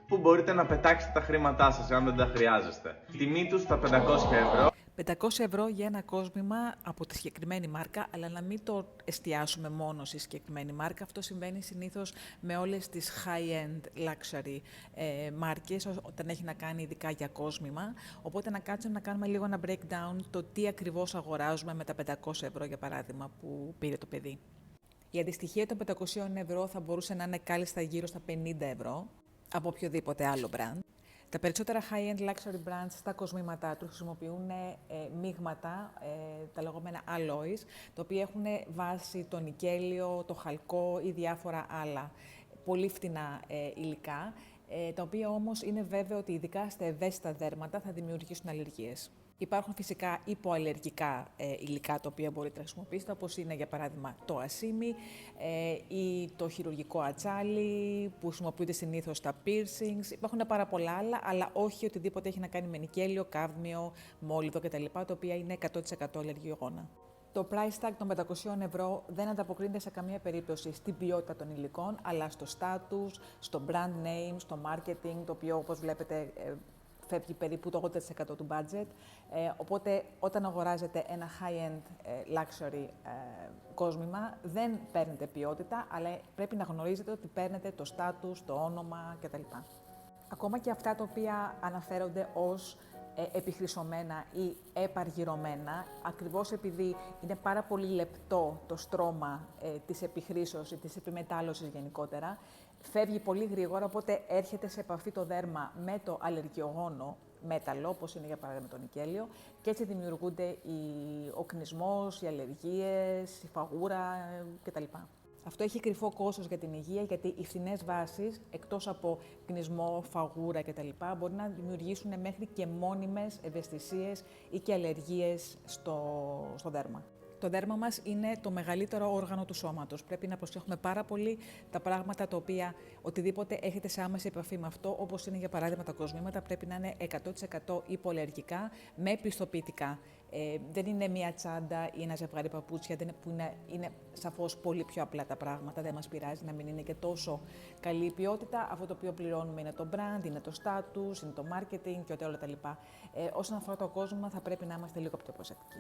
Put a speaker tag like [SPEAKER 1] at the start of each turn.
[SPEAKER 1] που μπορείτε να πετάξετε τα χρήματά σας αν δεν τα χρειάζεστε. Τιμή τους στα 500 ευρώ.
[SPEAKER 2] 500 ευρώ για ένα κόσμημα από τη συγκεκριμένη μάρκα, αλλά να μην το εστιάσουμε μόνο στη συγκεκριμένη μάρκα. Αυτό συμβαίνει συνήθως με όλες τις high-end luxury μάρκες, όταν έχει να κάνει ειδικά για κόσμημα. Οπότε να κάτσουμε να κάνουμε λίγο ένα breakdown το τι ακριβώς αγοράζουμε με τα 500 ευρώ, για παράδειγμα, που πήρε το παιδί. Η αντιστοιχεία των 500 ευρώ θα μπορούσε να είναι κάλλιστα γύρω στα 50 ευρώ από οποιοδήποτε άλλο brand. Τα περισσότερα high-end luxury brands στα κοσμήματά τους χρησιμοποιούν μείγματα, τα λεγόμενα alloys, τα οποία έχουν βάση το νικέλιο, το χαλκό ή διάφορα άλλα πολύ φτηνά υλικά, τα οποία όμως είναι βέβαιο ότι ειδικά στα ευαίσθητα δέρματα θα δημιουργήσουν αλλεργίες. Υπάρχουν φυσικά υποαλλεργικά υλικά τα οποία μπορείτε να χρησιμοποιήσετε, όπως είναι για παράδειγμα το ασίμι ή το χειρουργικό ατσάλι που χρησιμοποιείται συνήθως στα piercings. Υπάρχουν πάρα πολλά άλλα, αλλά όχι οτιδήποτε έχει να κάνει με νικέλιο, κάδμιο, μόλιβδο κτλ. Τα οποία είναι 100% αλλεργιογόνα. Το price tag των 500 ευρώ δεν ανταποκρίνεται σε καμία περίπτωση στην ποιότητα των υλικών, αλλά στο status, στο brand name, στο marketing, το οποίο όπως βλέπετε φεύγει περίπου το 80% του budget. Οπότε όταν αγοράζετε ένα high-end luxury κόσμημα, δεν παίρνετε ποιότητα, αλλά πρέπει να γνωρίζετε ότι παίρνετε το status, το όνομα κτλ. Ακόμα και αυτά τα οποία αναφέρονται ως επιχρυσωμένα ή επαργυρωμένα, ακριβώς επειδή είναι πάρα πολύ λεπτό το στρώμα της επιχρήσεως ή της επιμετάλλωσης γενικότερα, φεύγει πολύ γρήγορα, οπότε έρχεται σε επαφή το δέρμα με το αλλεργιογόνο μέταλλο, όπως είναι για παράδειγμα το νικέλιο, και έτσι δημιουργούνται ο κνισμός, οι αλλεργίες, η φαγούρα κτλ. Αυτό έχει κρυφό κόστος για την υγεία, γιατί οι φθηνές βάσεις, εκτός από κνισμό, φαγούρα κτλ., μπορεί να δημιουργήσουν μέχρι και μόνιμες ευαισθησίες ή και αλλεργίες στο δέρμα. Το δέρμα μας είναι το μεγαλύτερο όργανο του σώματος. Πρέπει να προσέχουμε πάρα πολύ τα πράγματα τα οποία οτιδήποτε έχετε σε άμεση επαφή με αυτό, όπως είναι για παράδειγμα τα κοσμήματα, πρέπει να είναι 100% υποαλλεργικά με πιστοποιητικά. Δεν είναι μία τσάντα ή ένα ζευγάρι παπούτσια, που είναι σαφώς πολύ πιο απλά τα πράγματα. Δεν μας πειράζει να μην είναι και τόσο καλή η ποιότητα. Αυτό το οποίο πληρώνουμε είναι το brand, είναι το status, είναι το marketing και όλα τα λοιπά. Όσον αφορά το κόσμο, θα πρέπει να είμαστε λίγο πιο προσεκτικοί.